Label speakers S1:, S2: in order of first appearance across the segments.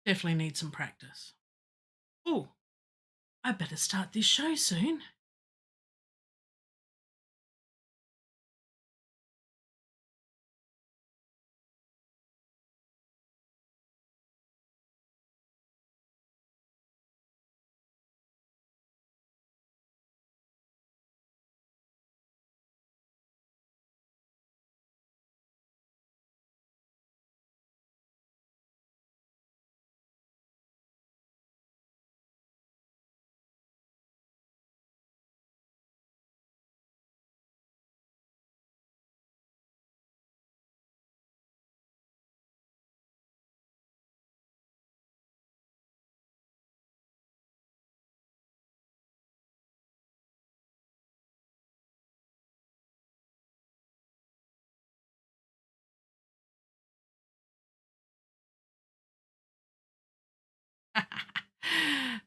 S1: Definitely need some practice. Oh, I better start this show soon.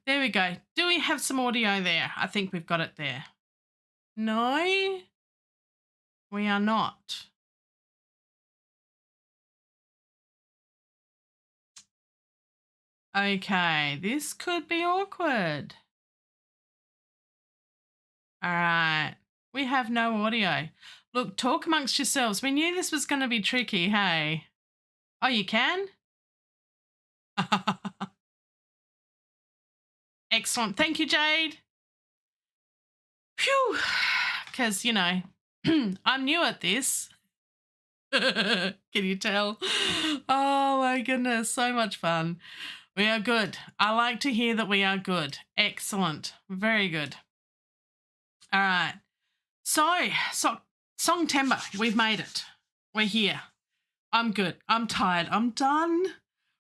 S1: There we go. Do we have some audio there? I think we've got it there. No, we are not. Okay, this could be awkward. All right, we have no audio. Look, talk amongst yourselves. We knew this was going to be tricky, hey? Oh, you can? Excellent. Thank you, Jade. Phew. Because, I'm new at this. Can you tell? Oh, my goodness. So much fun. We are good. I like to hear that we are good. Excellent. Very good. All right. So songtember, we've made it. We're here. I'm good. I'm tired. I'm done.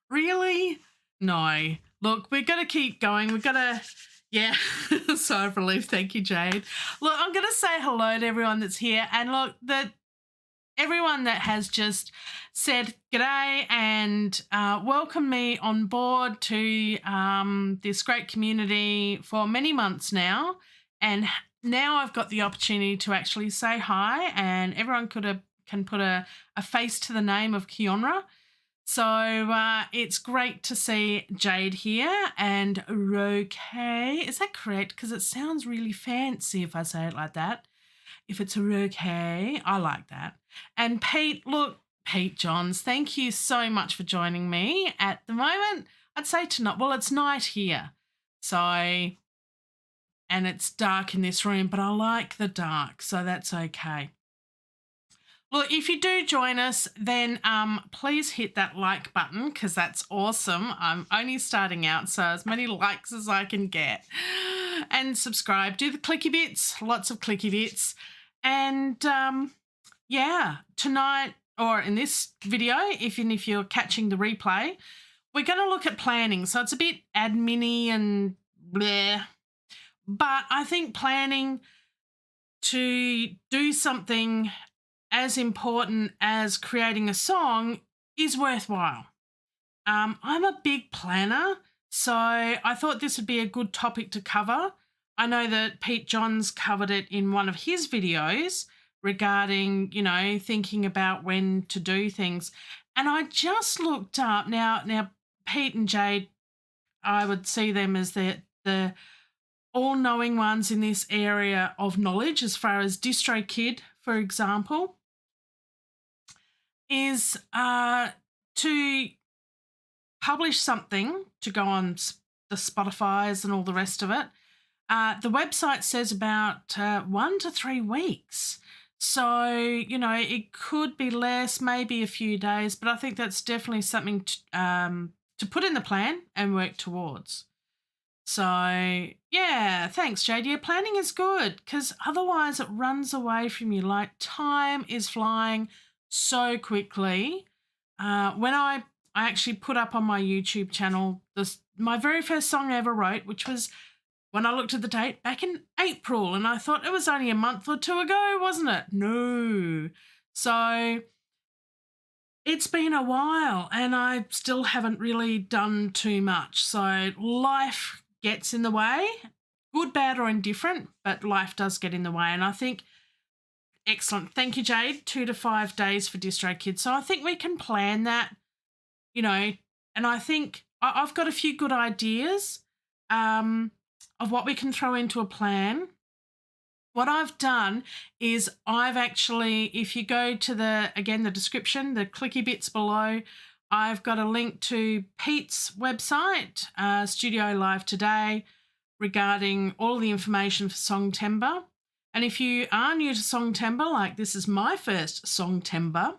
S1: Really? No. Look, we're going to keep going. We've got to, yeah, sigh of relief. Thank you, Jade. Look, I'm going to say hello to everyone that's here. And look, everyone that has just said g'day and welcomed me on board to this great community for many months now. And now I've got the opportunity to actually say hi, and everyone can put a face to the name of Keeonra. So it's great to see Jade here and Roque. Is that correct? Because it sounds really fancy if I say it like that. If it's a Roque, I like that. And Pete, look, Pete Johns, thank you so much for joining me. At the moment, I'd say tonight, well, it's night here. So, and it's dark in this room, but I like the dark, so that's okay. Look, if you do join us, then please hit that like button because that's awesome. I'm only starting out, so as many likes as I can get. And subscribe. Do the clicky bits, lots of clicky bits. And yeah, tonight, or in this video, even if you're catching the replay, we're going to look at planning. So it's a bit admin-y and bleh. But I think planning to do something as important as creating a song is worthwhile. I'm a big planner, so I thought this would be a good topic to cover. I know that Pete Johns covered it in one of his videos regarding, thinking about when to do things. And I just looked up now Pete and Jade, I would see them as the all-knowing ones in this area of knowledge as far as DistroKid, for example, is to publish something to go on the Spotifys and all the rest of it. The website says about 1 to 3 weeks. So, it could be less, maybe a few days, but I think that's definitely something to put in the plan and work towards. So, yeah, thanks, Jade. Yeah, planning is good because otherwise it runs away from you. Like, time is flying so quickly. When I actually put up on my YouTube channel my very first song I ever wrote, which was, when I looked at the date, back in April, and I thought it was only a month or two ago, wasn't it? No. So it's been a while and I still haven't really done too much. So life gets in the way, good, bad, or indifferent, but life does get in the way. And I think, excellent. Thank you, Jade. 2 to 5 days for DistroKid. So I think we can plan that, and I think I've got a few good ideas of what we can throw into a plan. What I've done is I've actually, if you go to the description, the clicky bits below, I've got a link to Pete's website, Studio Live Today, regarding all the information for Songtember. And if you are new to Songtember, like this is my first Songtember,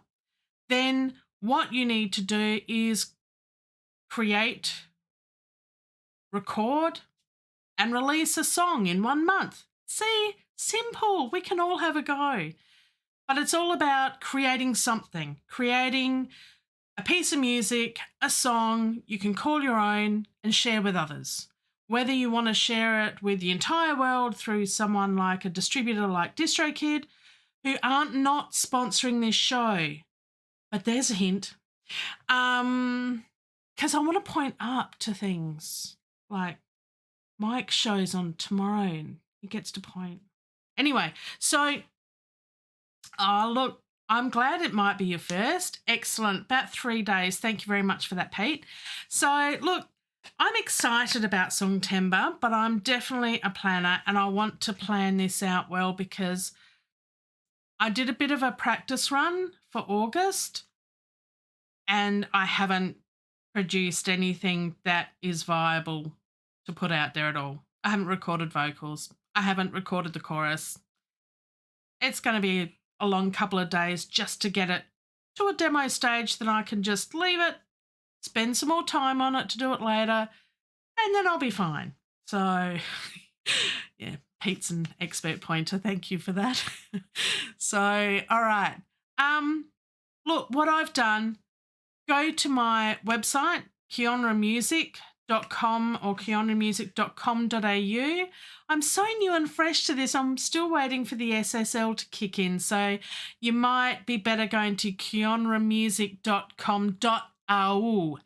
S1: then what you need to do is create, record, and release a song in 1 month. See, simple. We can all have a go. But it's all about creating something, creating a piece of music, a song you can call your own and share with others. Whether you want to share it with the entire world through someone like a distributor like DistroKid, who aren't not sponsoring this show. But there's a hint. Because I want to point up to things like Mike shows on tomorrow and he gets to point. Anyway, so, look, I'm glad it might be your first. Excellent. About 3 days. Thank you very much for that, Pete. So, look, I'm excited about Songtember, but I'm definitely a planner and I want to plan this out well because I did a bit of a practice run for August and I haven't produced anything that is viable to put out there at all. I haven't recorded vocals. I haven't recorded the chorus. It's going to be a long couple of days just to get it to a demo stage that I can just leave it, spend some more time on it to do it later, and then I'll be fine. So, yeah, Pete's an expert pointer. Thank you for that. So, all right. Look, what I've done, go to my website, keeonramusic.com or keeonramusic.com.au. I'm so new and fresh to this. I'm still waiting for the SSL to kick in. So you might be better going to keeonramusic.com.au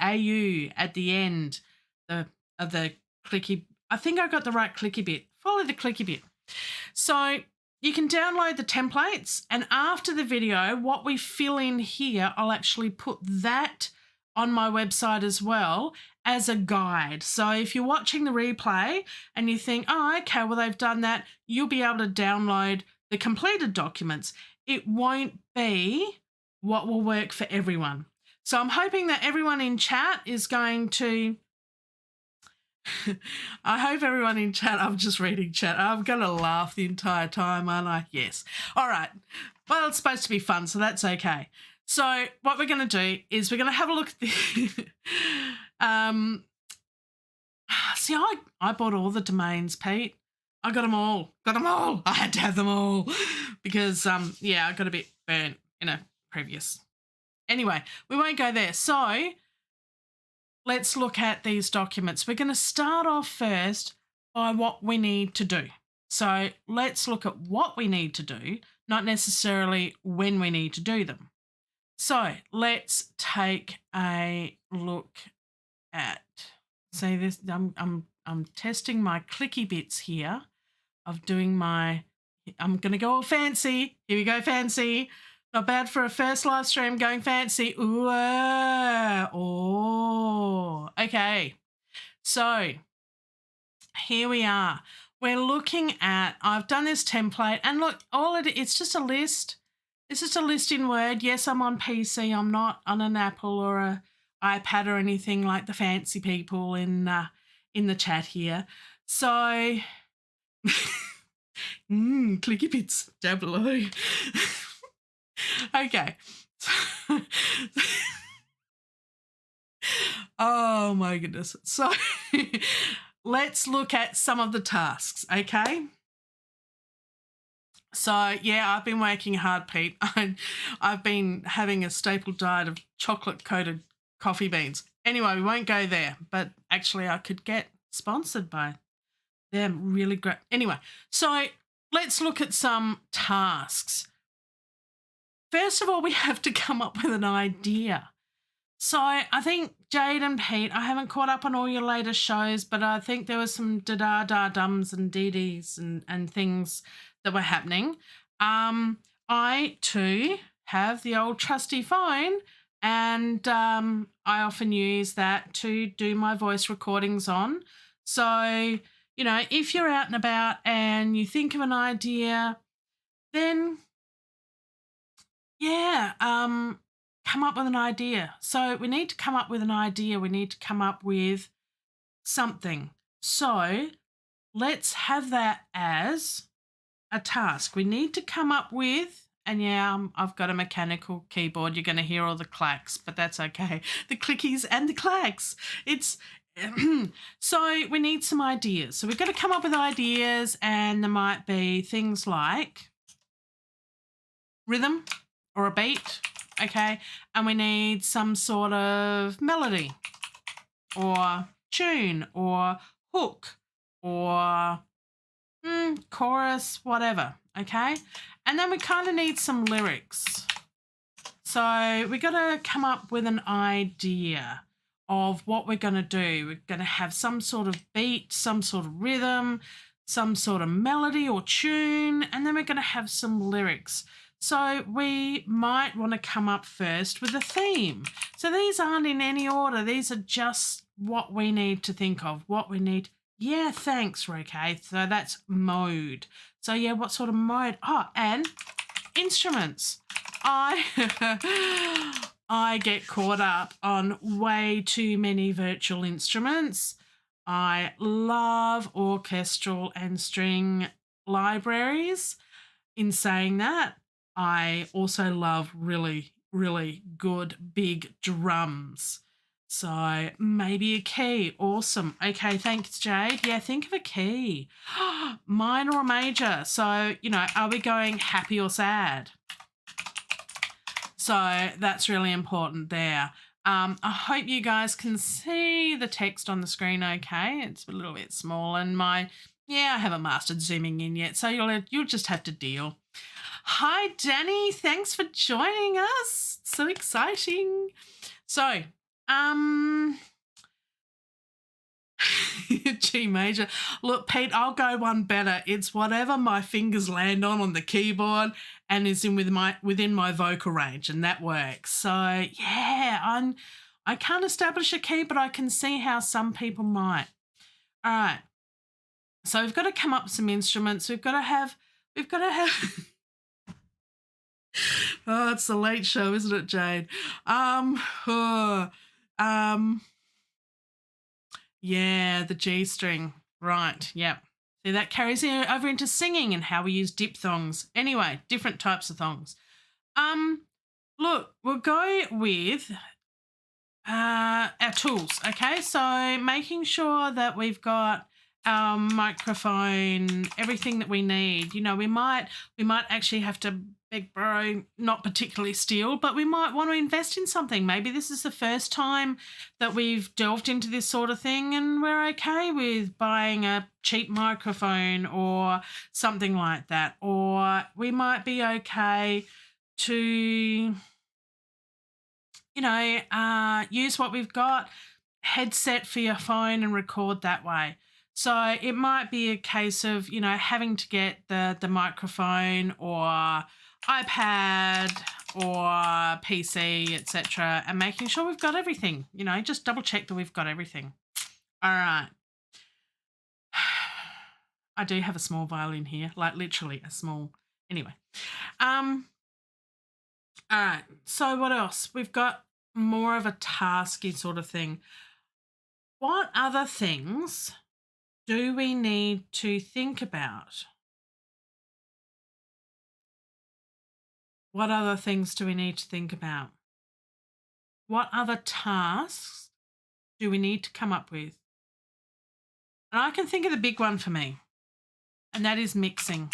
S1: at the end of the clicky. I think I got the right clicky bit. Follow the clicky bit. So you can download the templates, and after the video, what we fill in here, I'll actually put that on my website as well as a guide. So if you're watching the replay and you think, oh, okay, well, they've done that, you'll be able to download the completed documents. It won't be what will work for everyone. So I'm hoping that everyone in chat is going to I hope everyone in chat, I'm just reading chat. I'm going to laugh the entire time, aren't I? Yes. All right. Well, it's supposed to be fun, so that's okay. So what we're going to do is we're going to have a look at the see, I bought all the domains, Pete. I got them all. Got them all. I had to have them all because, yeah, I got a bit burnt in a previous. Anyway, we won't go there. So let's look at these documents. We're going to start off first by what we need to do. So let's look at what we need to do, not necessarily when we need to do them. So let's take a look at, say this, I'm testing my clicky bits here of doing my, I'm going to go all fancy. Here we go, fancy. Not bad for a first live stream, going fancy. Ooh, oh, okay. So here we are. We're looking at, I've done this template and look, it's just a list. It's just a list in Word. Yes, I'm on PC. I'm not on an Apple or a iPad or anything like the fancy people in the chat here. So, clicky bits down below. Okay. Oh my goodness. So let's look at some of the tasks, okay? So, yeah, I've been working hard, Pete. I've been having a staple diet of chocolate-coated coffee beans. Anyway, we won't go there, but actually I could get sponsored by them. Really great. Anyway, so let's look at some tasks. First of all, we have to come up with an idea. So I think Jade and Pete, I haven't caught up on all your latest shows, but I think there was some da-da-da-dums and dee-dees and things that were happening. I, too, have the old trusty phone And I often use that to do my voice recordings on. So, you know, if you're out and about and you think of an idea, then yeah, come up with an idea. So we need to come up with an idea. We need to come up with something. So let's have that as a task. We need to come up with, and yeah, I've got a mechanical keyboard. You're going to hear all the clacks, but that's okay. The clickies and the clacks. It's so we need some ideas. So we've got to come up with ideas, and there might be things like rhythm or a beat, okay? And we need some sort of melody or tune or hook or chorus, whatever, okay? And then we kind of need some lyrics. So we got to come up with an idea of what we're going to do. We're going to have some sort of beat, some sort of rhythm, some sort of melody or tune, and then we're going to have some lyrics. So we might want to come up first with a theme. So these aren't in any order. These are just what we need to think of, what we need. Yeah, thanks, okay. So that's mode. So yeah, what sort of mode? Oh, and instruments. I get caught up on way too many virtual instruments. I love orchestral and string libraries. In saying that, I also love really, really good big drums. So maybe a key. Awesome. Okay, thanks, Jade. Yeah, think of a key. Minor or major. So, you know, are we going happy or sad? So that's really important there. I hope you guys can see the text on the screen okay. It's a little bit small and I haven't mastered zooming in yet, so you'll just have to deal. Hi, Danny. Thanks for joining us. So exciting. So, G major. Look, Pete, I'll go one better. It's whatever my fingers land on the keyboard and is within my vocal range, and that works. So yeah, I can't establish a key, but I can see how some people might. All right. So we've got to come up with some instruments. We've got to have oh, it's the late show, isn't it, Jade? Yeah, the G string. Right, yep. See, that carries over into singing and how we use diphthongs. Anyway, different types of thongs. Look, we'll go with our tools, okay? So making sure that we've got our microphone, everything that we need. You know, we might actually have to beg, borrow, not particularly steal, but we might want to invest in something. Maybe this is the first time that we've delved into this sort of thing and we're okay with buying a cheap microphone or something like that. Or we might be okay to, you know, use what we've got, headset for your phone and record that way. So it might be a case of, you know, having to get the microphone or iPad or PC, etc., and making sure we've got everything. You know, just double check that we've got everything. All right. I do have a small violin here, like literally a small. Anyway. All right. So what else? We've got more of a tasky sort of thing. What other things do we need to think about? What other things do we need to think about? What other tasks do we need to come up with? And I can think of the big one for me, and that is mixing.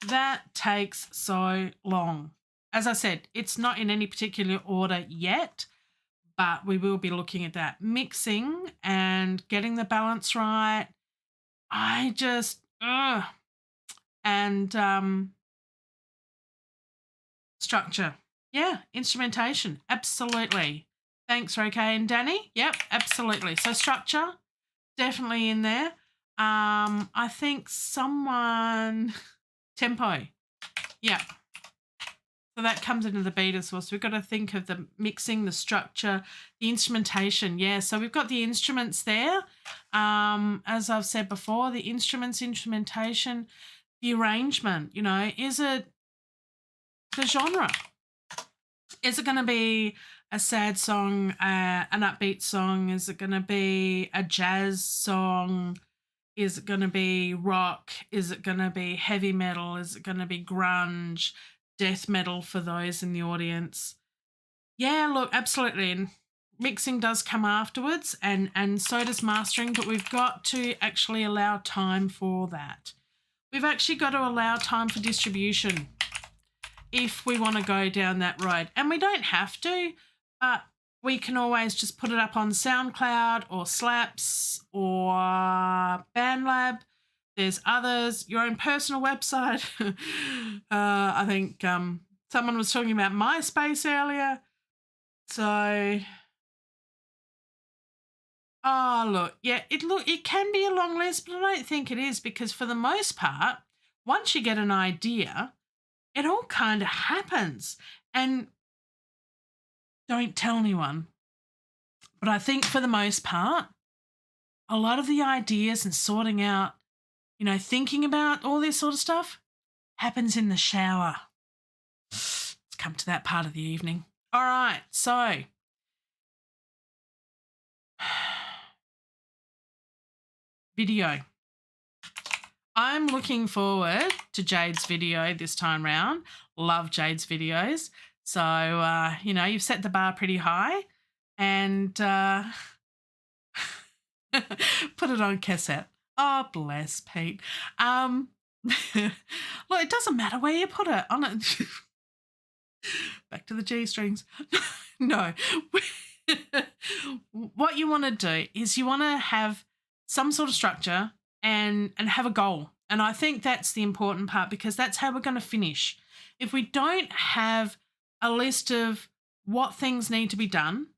S1: That takes so long. As I said, it's not in any particular order yet, but we will be looking at that. Mixing and getting the balance right. I just, and structure. Yeah, instrumentation. Absolutely. Thanks, Roque and Danny. Yep, absolutely. So structure, definitely in there. I think someone tempo. Yeah. So that comes into the beat as well. So we've got to think of the mixing, the structure, the instrumentation. Yeah, so we've got the instruments there. As I've said before, the instruments, instrumentation, the arrangement, is it the genre? Is it going to be a sad song, an upbeat song? Is it going to be a jazz song? Is it going to be rock? Is it going to be heavy metal? Is it going to be grunge, death metal for those in the audience? Yeah, look, absolutely. And mixing does come afterwards, and so does mastering, but we've got to actually allow time for that. We've actually got to allow time for distribution if we want to go down that road. And we don't have to, but we can always just put it up on SoundCloud or Slaps or BandLab. There's others, your own personal website. I think someone was talking about MySpace earlier. So, look, yeah, it can be a long list, but I don't think it is, because for the most part, once you get an idea, it all kind of happens. And don't tell anyone, but I think for the most part, a lot of the ideas and sorting out, thinking about all this sort of stuff happens in the shower. Let's come to that part of the evening. All right, so video. I'm looking forward to Jade's video this time round. Love Jade's videos. So, you've set the bar pretty high, and put it on cassette. Oh, bless Pete. Look, it doesn't matter where you put it. On it. Back to the G strings. No. What you want to do is you want to have some sort of structure and have a goal. And I think that's the important part, because that's how we're going to finish. If we don't have a list of what things need to be done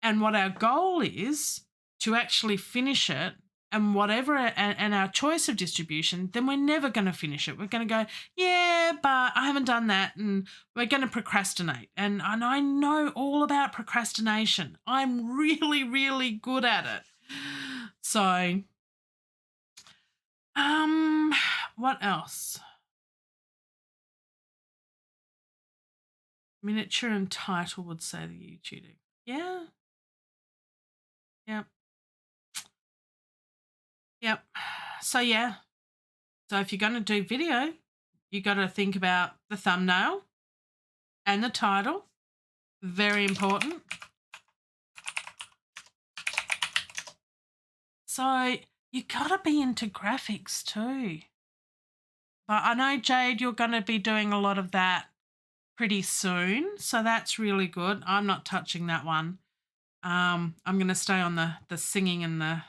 S1: and what our goal is to actually finish it, and whatever, and our choice of distribution, then we're never going to finish it. We're going to go, yeah, but I haven't done that, and we're going to procrastinate. And I know all about procrastination. I'm really, really good at it. So, what else? Miniature and title would say the YouTuber. Yeah. Yep. Yep. So, yeah. So if you're going to do video, you got to think about the thumbnail and the title. Very important. So you got to be into graphics too. But I know, Jade, you're going to be doing a lot of that pretty soon. So that's really good. I'm not touching that one. I'm going to stay on the singing and the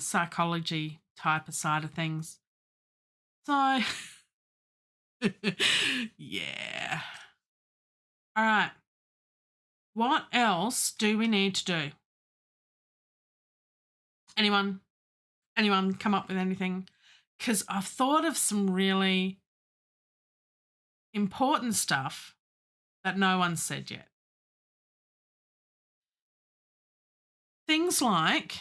S1: psychology type of side of things. So, yeah. All right. What else do we need to do? Anyone come up with anything? Because I've thought of some really important stuff that no one's said yet. Things like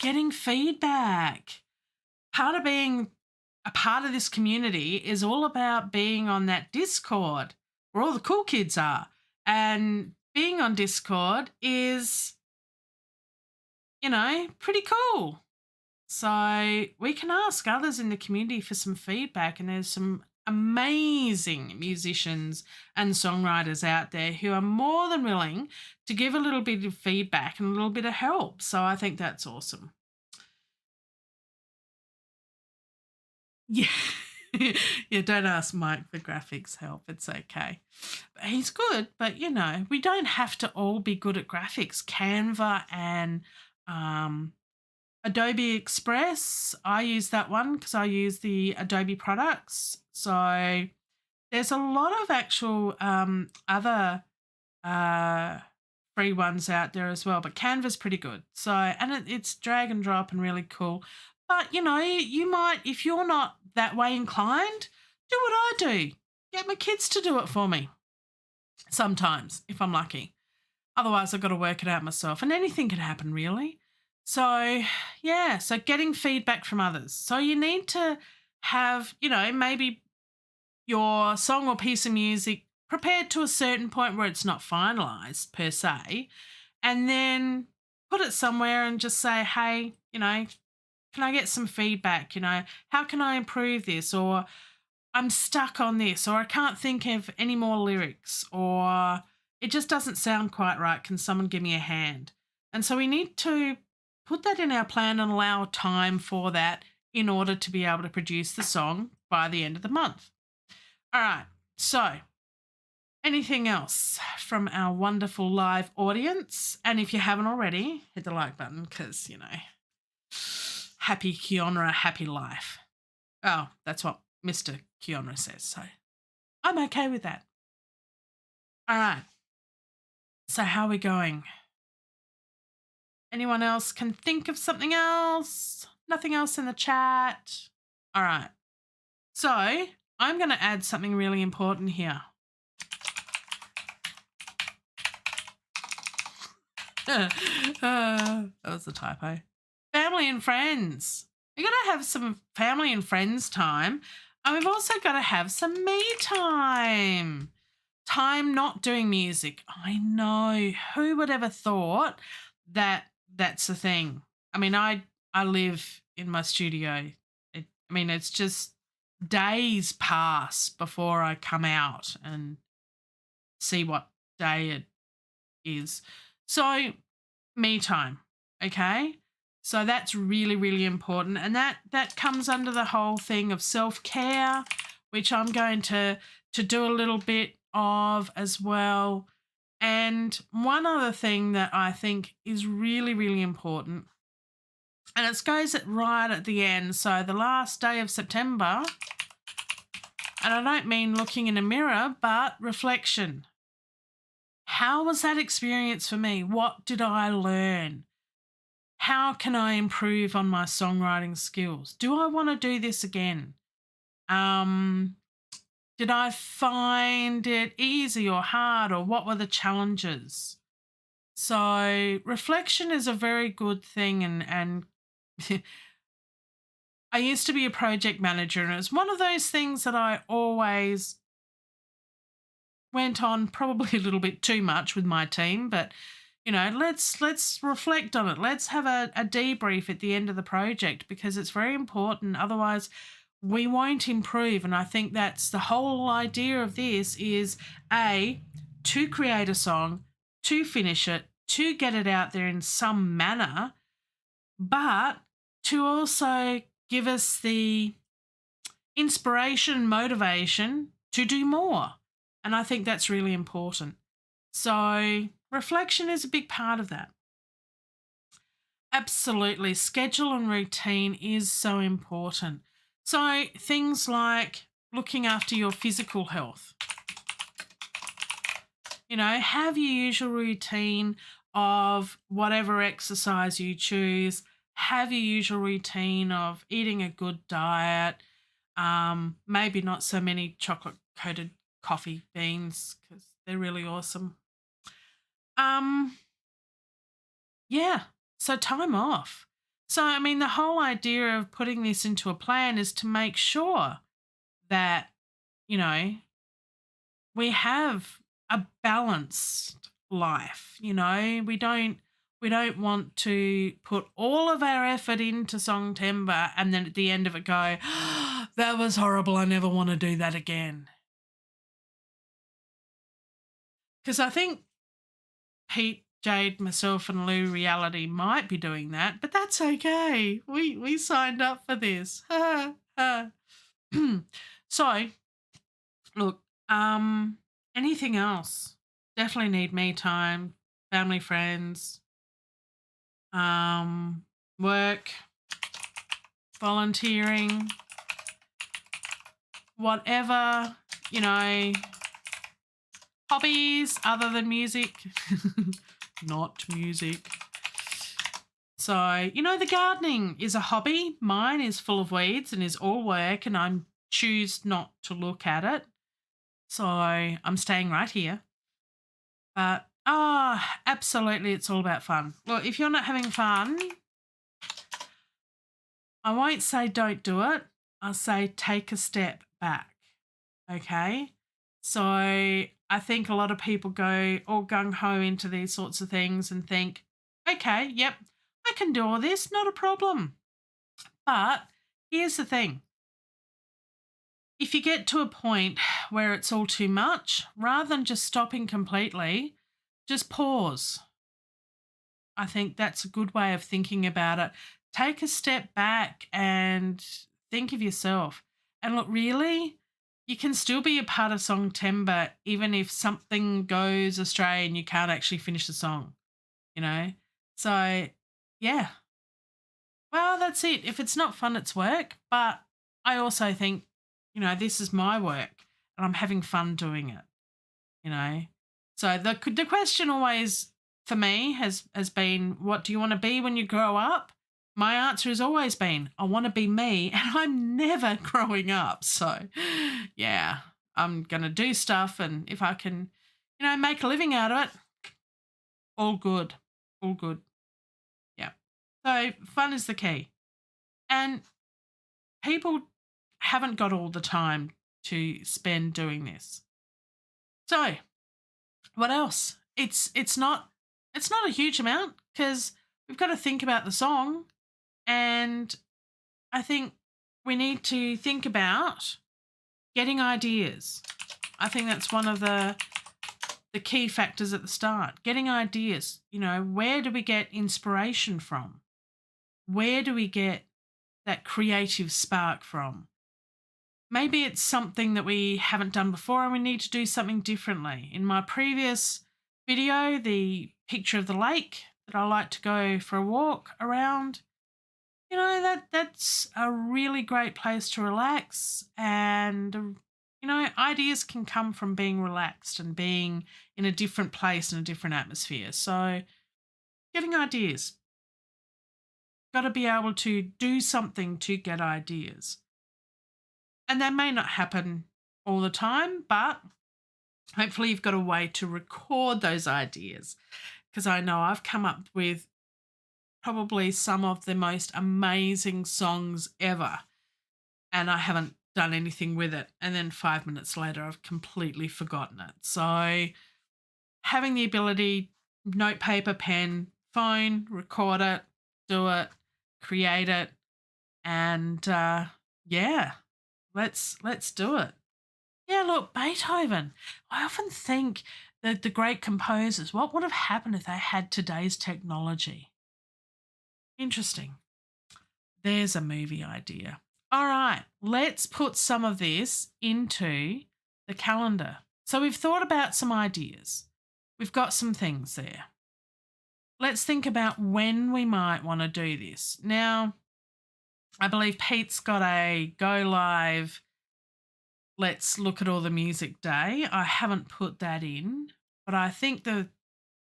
S1: getting feedback. Part of being a part of this community is all about being on that Discord where all the cool kids are. And being on Discord is, pretty cool. So we can ask others in the community for some feedback, and there's some amazing musicians and songwriters out there who are more than willing to give a little bit of feedback and a little bit of help. So I think that's awesome. Yeah. Yeah, don't ask Mike for graphics help. It's okay. He's good, but we don't have to all be good at graphics. Canva and Adobe Express, I use that one because I use the Adobe products. So there's a lot of actual other free ones out there as well, but Canva's pretty good. So, and it's drag and drop and really cool. But, you might, if you're not that way inclined, do what I do. Get my kids to do it for me sometimes, if I'm lucky. Otherwise, I've got to work it out myself. And anything can happen, really. So, yeah, so getting feedback from others. So you need to have, maybe your song or piece of music prepared to a certain point where it's not finalised per se, and then put it somewhere and just say, hey, can I get some feedback? How can I improve this? Or I'm stuck on this, or I can't think of any more lyrics, or it just doesn't sound quite right. Can someone give me a hand? And so we need to put that in our plan and allow time for that in order to be able to produce the song by the end of the month. All right. So anything else from our wonderful live audience? And if you haven't already, hit the like button because, happy Keeonra, happy life. Oh, that's what Mr. Keeonra says. So I'm okay with that. All right. So how are we going? Anyone else can think of something else? Nothing else in the chat? All right. So I'm going to add something really important here. That was a typo. Family and friends. We've got to have some family and friends time. And we've also got to have some me time. Time not doing music. I know. Who would ever thought that that's a thing? I mean, I live in my studio. It's just days pass before I come out and see what day it is. So, me time, okay? So that's really, really important. And that comes under the whole thing of self-care, which I'm going to do a little bit of as well. And one other thing that I think is really, really important, and it goes right at the end. So the last day of September, and I don't mean looking in a mirror, but reflection. How was that experience for me? What did I learn? How can I improve on my songwriting skills? Do I want to do this again? Did I find it easy or hard, or what were the challenges? So reflection is a very good thing, and I used to be a project manager, and it was one of those things that I always went on probably a little bit too much with my team, but let's reflect on it. Let's have a debrief at the end of the project, because it's very important. Otherwise, we won't improve. And I think that's the whole idea of this is to create a song, to finish it, to get it out there in some manner, but to also give us the inspiration, motivation to do more. And I think that's really important. So reflection is a big part of that. Absolutely. Schedule and routine is so important. So things like looking after your physical health. Have your usual routine of whatever exercise you choose. Have your usual routine of eating a good diet. Maybe not so many chocolate-coated coffee beans because they're really awesome. Yeah, so time off. So, the whole idea of putting this into a plan is to make sure that, we have a balanced life. We don't want to put all of our effort into Songtember and then at the end of it go, oh, that was horrible. I never want to do that again. Because I think Pete, Jade, myself and Lou Reality might be doing that, but that's okay. We signed up for this. So, look, anything else? Definitely need me time, family, friends, work, volunteering, whatever, hobbies other than music. Not music. So, the gardening is a hobby. Mine is full of weeds and is all work, and I choose not to look at it. So I'm staying right here. But, absolutely, it's all about fun. Look, if you're not having fun, I won't say don't do it. I'll say take a step back. Okay. So I think a lot of people go all gung ho into these sorts of things and think, okay, yep, I can do all this, not a problem. But here's the thing, if you get to a point where it's all too much, rather than just stopping completely, just pause. I think that's a good way of thinking about it. Take a step back and think of yourself. And look, really, you can still be a part of Songtember even if something goes astray and you can't actually finish the song, you know? So, yeah. Well, that's it. If it's not fun, it's work. But I also think, this is my work and I'm having fun doing it, you know? So the question always for me has been, what do you want to be when you grow up? My answer has always been, I want to be me, and I'm never growing up. So, yeah, I'm going to do stuff, and if I can, make a living out of it, all good. All good. Yeah. So, fun is the key. And people haven't got all the time to spend doing this. So, what else? It's not a huge amount because we've got to think about the song, and I think we need to think about getting ideas. I think that's one of the key factors at the start. Getting ideas. Where do we get inspiration from? Where do we get that creative spark from? Maybe it's something that we haven't done before and we need to do something differently. In my previous video, the picture of the lake that I like to go for a walk around, that's a really great place to relax. And, ideas can come from being relaxed and being in a different place and a different atmosphere. So getting ideas. Got to be able to do something to get ideas. And that may not happen all the time, but hopefully you've got a way to record those ideas, because I know I've come up with probably some of the most amazing songs ever, and I haven't done anything with it. And then 5 minutes later, I've completely forgotten it. So having the ability, note, paper, pen, phone, record it, do it, create it, and yeah, let's do it. Yeah, look, Beethoven. I often think that the great composers, what would have happened if they had today's technology? Interesting. There's a movie idea. All right, let's put some of this into the calendar. So we've thought about some ideas. We've got some things there. Let's think about when we might want to do this. Now, I believe Pete's got a go live, let's look at all the music day. I haven't put that in, but I think the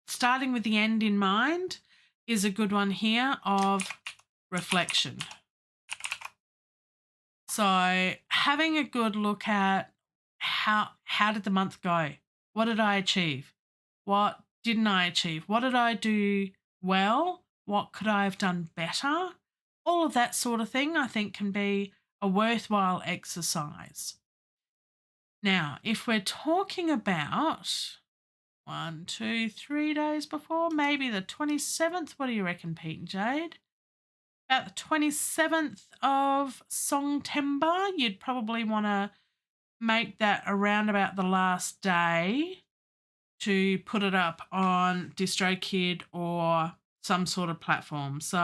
S1: starting with the end in mind is a good one here of reflection. So having a good look at how did the month go? What did I achieve? What didn't I achieve? What did I do well? What could I have done better? All of that sort of thing, I think, can be a worthwhile exercise. Now, if we're talking about 1, 2, 3 days before, maybe the 27th, what do you reckon, Pete and Jade? About the 27th of Songtember, you'd probably want to make that around about the last day to put it up on DistroKid or some sort of platform. So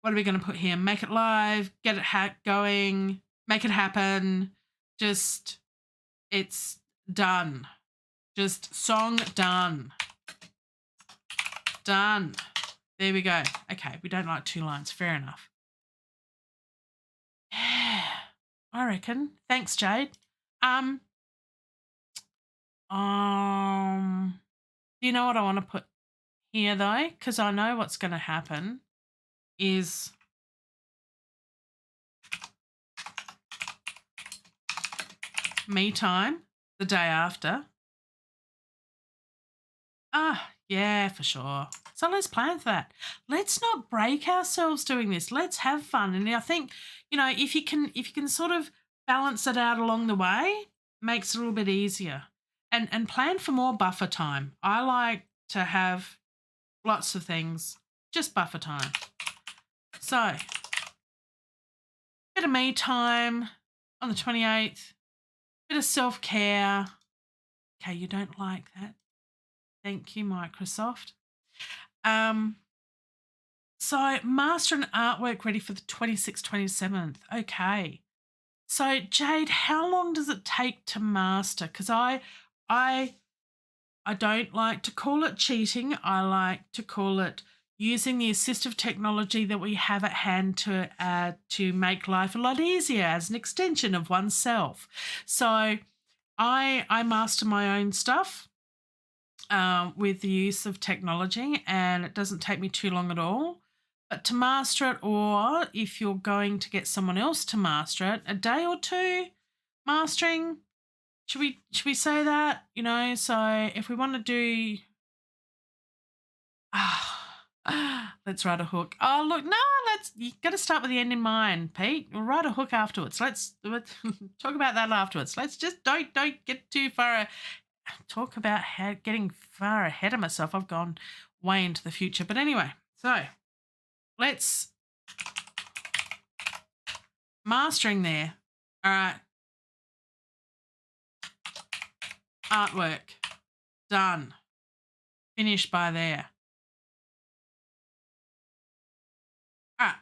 S1: what are we going to put here? Make it live, get it going, make it happen. Just, it's done. Just song done. Done. There we go. Okay, we don't like 2 lines. Fair enough. Yeah, I reckon. Thanks, Jade. Do you know what I want to put here though, because I know what's going to happen is me time the day after. Yeah, for sure. So let's plan for that. Let's not break ourselves doing this. Let's have fun. And I think, if you can sort of balance it out along the way, makes it a little bit easier. And plan for more buffer time. I like to have lots of things, just buffer time. So, bit of me time on the 28th, bit of self-care. Okay, you don't like that. Thank you, Microsoft. So master an artwork ready for the 26th, 27th. Okay. So Jade, how long does it take to master? Because I don't like to call it cheating. I like to call it using the assistive technology that we have at hand to make life a lot easier as an extension of oneself. So I master my own stuff with the use of technology, and it doesn't take me too long at all. But to master it, or if you're going to get someone else to master it, a day or two mastering. Should we say that? So if we want to do let's write a hook. Oh look, no, you gotta start with the end in mind, Pete. We'll write a hook afterwards. Let's talk about that afterwards. Let's just don't get too far. Talk about getting far ahead of myself. I've gone way into the future. But anyway, so let's mastering there. All right. Artwork done. Finished by there. All right.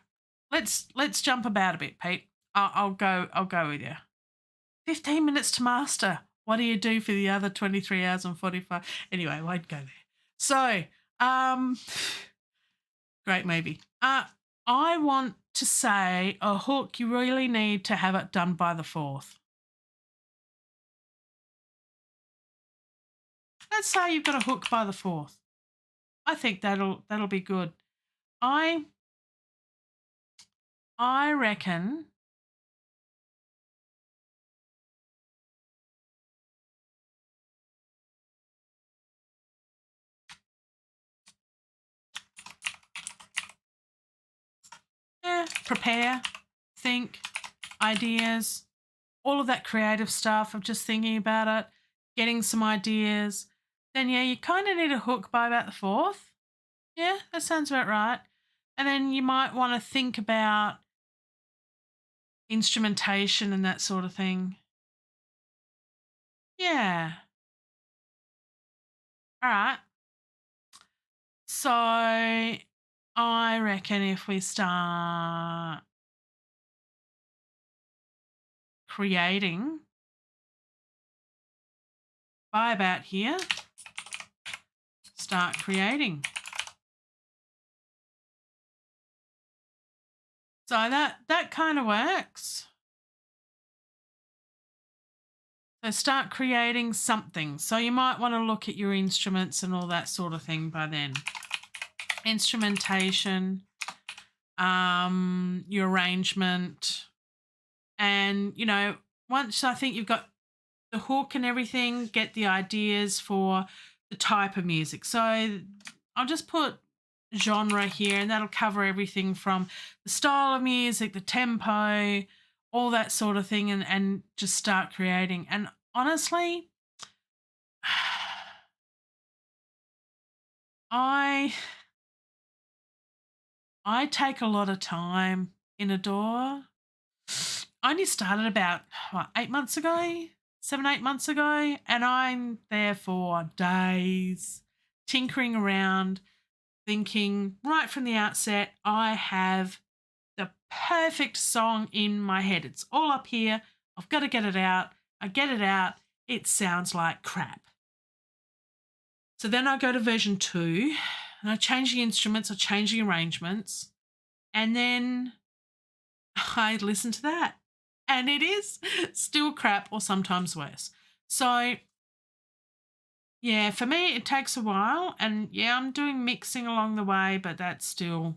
S1: Let's jump about a bit, Pete. I'll go with you. 15 minutes to master. What do you do for the other 23 hours and 45? Anyway, I won't go there. So, great maybe. I want to say a hook, you really need to have it done by the 4th. Let's say you've got a hook by the 4th. I think that'll be good. I reckon prepare, think, ideas, all of that creative stuff of just thinking about it, getting some ideas. Then, you kind of need a hook by about the 4th. Yeah, that sounds about right. And then you might want to think about instrumentation and that sort of thing. Yeah. All right. So I reckon if we start creating by about here, start creating. So that kind of works. So start creating something. So you might want to look at your instruments and all that sort of thing by then. Instrumentation, your arrangement. And, once I think you've got the hook and everything, get the ideas for the type of music. So I'll just put genre here, and that'll cover everything from the style of music, the tempo, all that sort of thing, and just start creating. And honestly, I take a lot of time in Adore. I only started about 8 months ago, 7-8 months ago, and I'm there for days tinkering around, thinking right from the outset, I have the perfect song in my head. It's all up here. I've got to get it out. I get it out. It sounds like crap. So then I go to version 2 and I change the instruments, I change the arrangements, and then I listen to that. And it is still crap or sometimes worse. So Yeah, for me, it takes a while. And yeah, I'm doing mixing along the way, but that's still,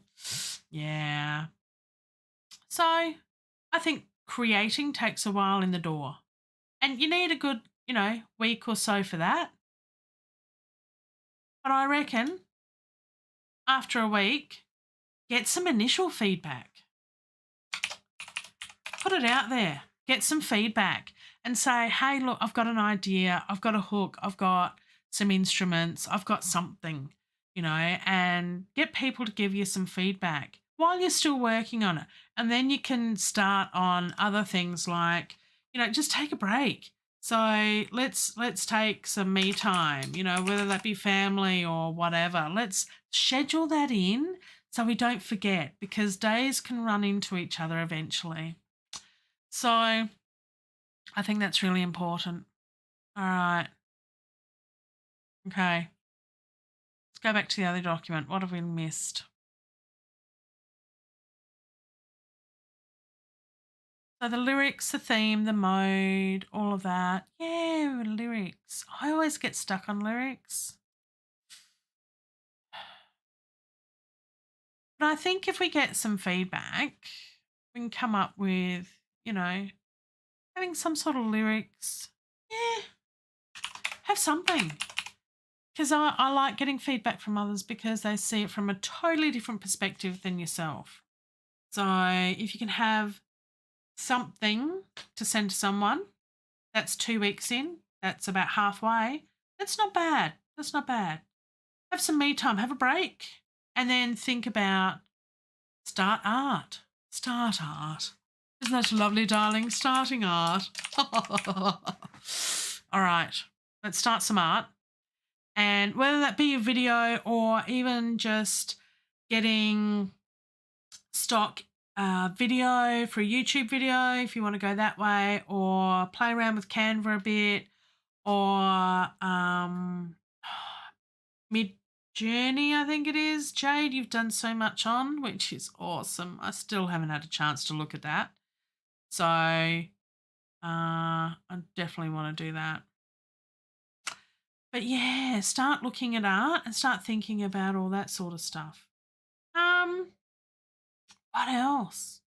S1: yeah. So I think creating takes a while in the door. And you need a good, week or so for that. But I reckon after a week, get some initial feedback. Put it out there. Get some feedback and say, hey, look, I've got an idea. I've got a hook. I've got some instruments. I've got something, and get people to give you some feedback while you're still working on it. And then you can start on other things like, just take a break. So let's take some me time, whether that be family or whatever. Let's schedule that in so we don't forget, because days can run into each other eventually. So I think that's really important. All right. Okay. Let's go back to the other document. What have we missed? So the lyrics, the theme, the mode, all of that. Yeah, lyrics. I always get stuck on lyrics. But I think if we get some feedback, we can come up with, having some sort of lyrics. Yeah, have something. Because I like getting feedback from others because they see it from a totally different perspective than yourself. So if you can have something to send to someone, that's 2 weeks in, that's about halfway. That's not bad. That's not bad. Have some me time, have a break, and then think about start art. Start art. Isn't that lovely, darling? Starting art. All right, let's start some art. And whether that be a video or even just getting stock video for a YouTube video, if you want to go that way, or play around with Canva a bit, or Mid Journey, I think it is. Jade, you've done so much on, which is awesome. I still haven't had a chance to look at that. So I definitely want to do that. But yeah, start looking at art and start thinking about all that sort of stuff. What else?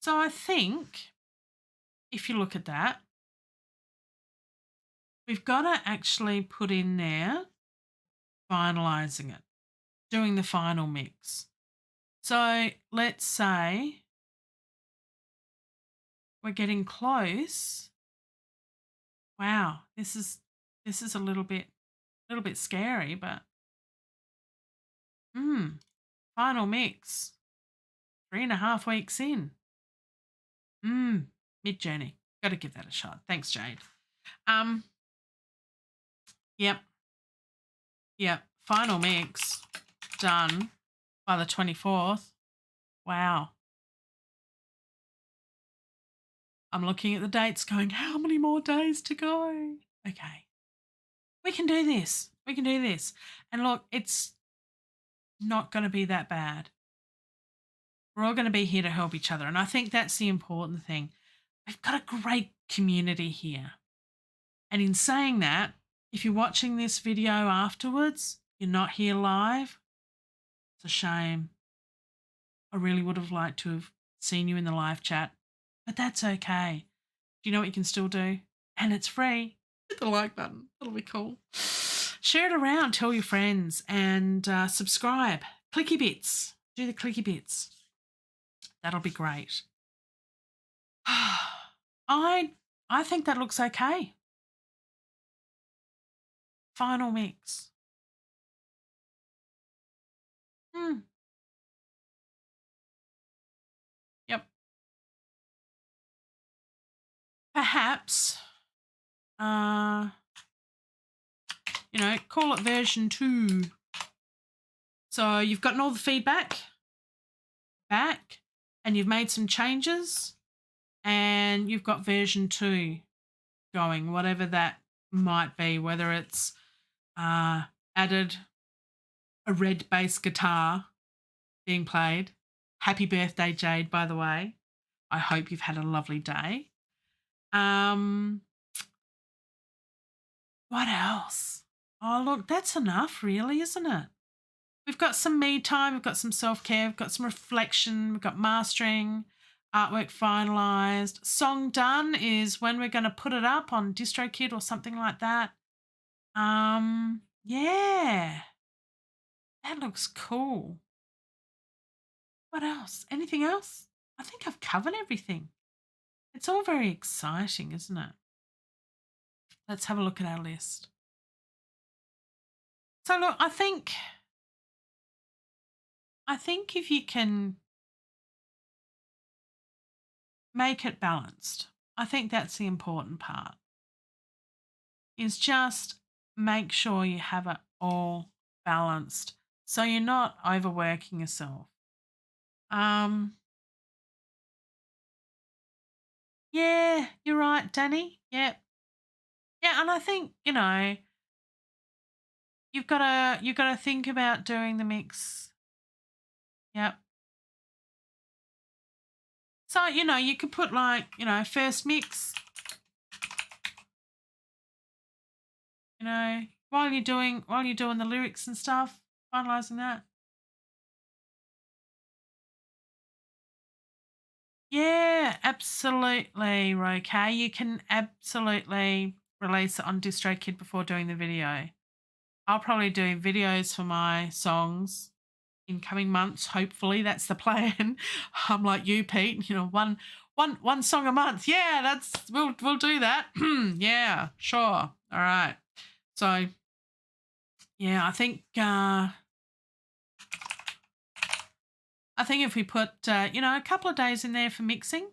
S1: So I think if you look at that, we've got to actually put in there finalizing it, doing the final mix. So let's say we're getting close. Wow, this is a little bit scary, but final mix. 3.5 weeks in. Mid Journey. Got to give that a shot. Thanks, Jade. Yep. Final mix done by the 24th. Wow. I'm looking at the dates going, how many more days to go? Okay. We can do this. We can do this. And look, it's not going to be that bad. We're all going to be here to help each other. And I think that's the important thing. We've got a great community here. And in saying that, if you're watching this video afterwards, you're not here live, it's a shame. I really would have liked to have seen you in the live chat, but that's okay. Do you know what you can still do? And it's free. Hit the like button. That'll be cool. Share it around. Tell your friends and subscribe. Clicky bits. Do the clicky bits. That'll be great. I think that looks okay. Final mix. Yep. Perhaps, call it version 2. So you've gotten all the feedback back and you've made some changes and you've got version 2 going, whatever that might be, whether it's added a red bass guitar being played. Happy birthday, Jade, by the way. I hope you've had a lovely day. What else? Oh, look, that's enough, really, isn't it? We've got some me time, we've got some self care, we've got some reflection, we've got mastering, artwork finalized. Song done is when we're going to put it up on DistroKid or something like that. Yeah, that looks cool. What else? Anything else? I think I've covered everything. It's all very exciting, isn't it? Let's have a look at our list. So look, I think if you can make it balanced, I think that's the important part. Is just make sure you have it all balanced so you're not overworking yourself. Um yeah, you're right, Danny. Yep. Yeah, and I think, you've got to think about doing the mix. Yep. So, you could put like, first mix, while you're doing the lyrics and stuff, finalizing that. Yeah, absolutely, okay. You can absolutely release it on DistroKid before doing the video. I'll probably do videos for my songs in coming months. Hopefully, that's the plan. I'm like you, Pete. One song a month. Yeah, we'll do that. Yeah, sure. All right. So yeah, I think if we put a couple of days in there for mixing,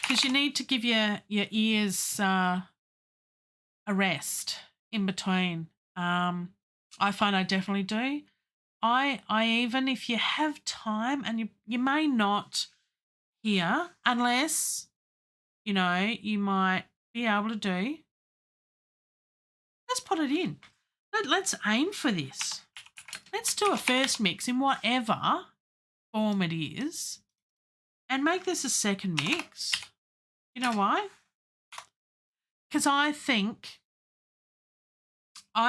S1: because you need to give your ears a rest in between. I find I definitely do. I even if you have time and you may not hear unless you might be able to do. Let's put it in. Let's aim for this. Let's do a first mix in whatever form it is, and make this a second mix. You know why? Because I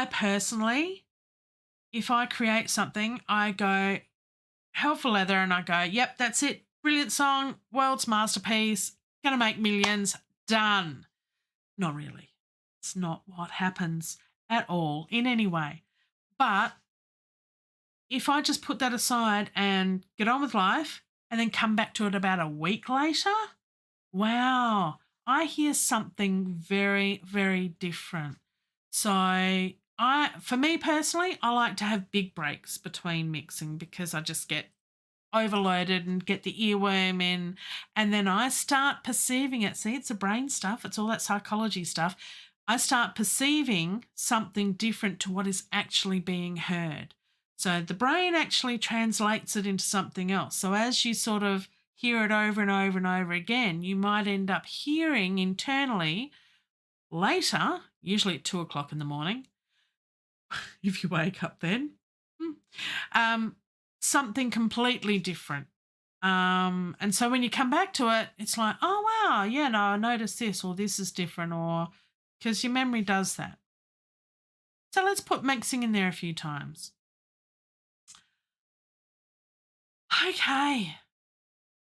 S1: personally, if I create something, I go hell for leather and I go, yep, that's it. Brilliant song, world's masterpiece, gonna make millions, done. Not really. It's not what happens at all in any way. But if I just put that aside and get on with life and then come back to it about a week later, wow, I hear something very, very different. So for me personally, I like to have big breaks between mixing because I just get overloaded and get the earworm in, and then I start perceiving it. See, it's the brain stuff, it's all that psychology stuff. I start perceiving something different to what is actually being heard. So the brain actually translates it into something else. So as you sort of hear it over and over and over again, you might end up hearing internally later, usually at 2 o'clock in the morning, if you wake up then, um, something completely different. And so when you come back to it, it's like, oh, wow, yeah, no, I noticed this, or this is different, or because your memory does that. So let's put mixing in there a few times. Okay.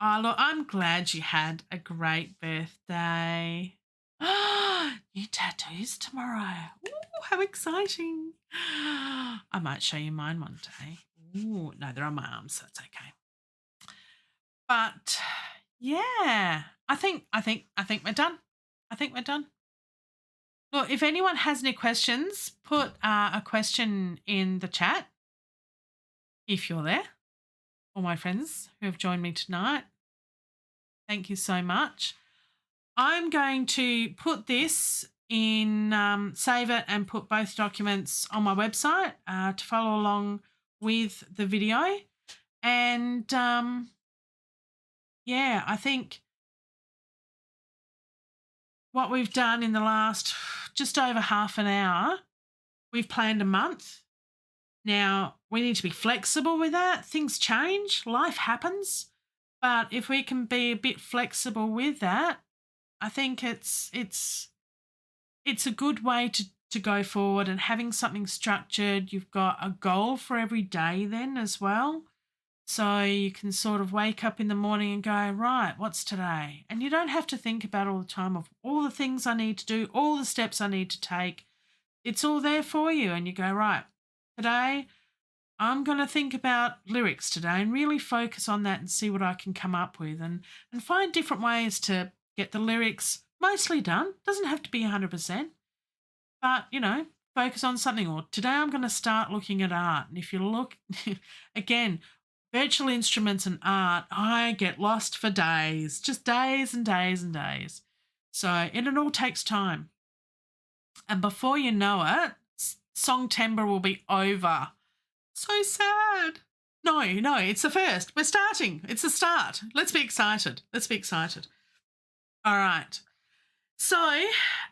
S1: Oh, look, I'm glad you had a great birthday. New tattoos tomorrow. Ooh, how exciting. I might show you mine one day. Ooh, no, they're on my arms, so it's okay. But yeah, I think we're done. I think we're done. Look, if anyone has any questions, put a question in the chat if you're there. All my friends who have joined me tonight, thank you so much. I'm going to put this in, save it and put both documents on my website to follow along with the video. And yeah, I think what we've done in the last just over half an hour, we've planned a month. Now, we need to be flexible with that. Things change, life happens. But if we can be a bit flexible with that, I think it's it's a good way to go forward, and having something structured. You've got a goal for every day then as well. So you can sort of wake up in the morning and go, right, what's today? And you don't have to think about all the time of all the things I need to do, all the steps I need to take. It's all there for you. And you go, right, today I'm going to think about lyrics today and really focus on that and see what I can come up with, and find different ways to get the lyrics mostly done. Doesn't have to be 100%, but, focus on something. Or today I'm going to start looking at art. And if you look, again, virtual instruments and art, I get lost for days, just days and days and days. So, and it all takes time. And before you know it, Songtember will be over. So sad. No, it's the first. We're starting. It's the start. Let's be excited. All right. So,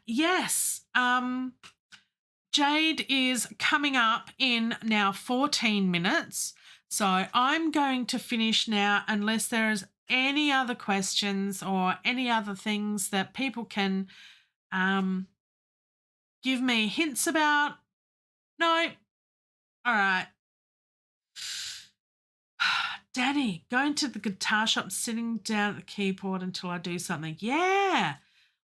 S1: yes, Jade is coming up in now 14 minutes. So I'm going to finish now, unless there's any other questions or any other things that people can give me hints about. No? All right. Danny, going to the guitar shop, sitting down at the keyboard until I do something. Yeah.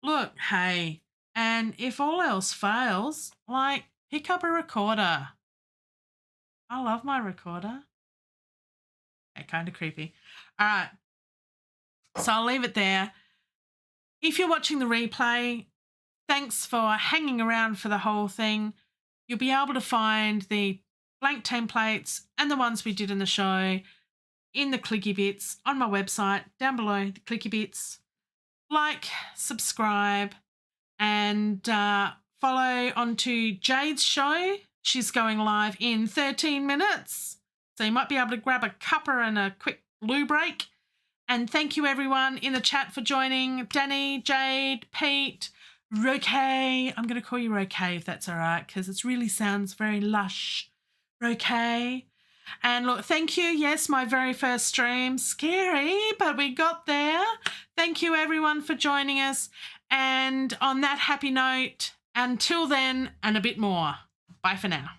S1: Look, hey, and if all else fails, pick up a recorder. I love my recorder. Okay, kind of creepy. All right. So I'll leave it there. If you're watching the replay, thanks for hanging around for the whole thing. You'll be able to find the blank templates and the ones we did in the show in the clicky bits on my website, down below, the clicky bits. Like, subscribe, and follow onto Jade's show. She's going live in 13 minutes. So you might be able to grab a cuppa and a quick loo break. And thank you everyone in the chat for joining. Danny, Jade, Pete, Roque. I'm going to call you Roque if that's all right, because it really sounds very lush. Roque. And look, thank you. Yes, my very first stream. Scary, but we got there. Thank you everyone for joining us. And on that happy note, until then and a bit more. Bye for now.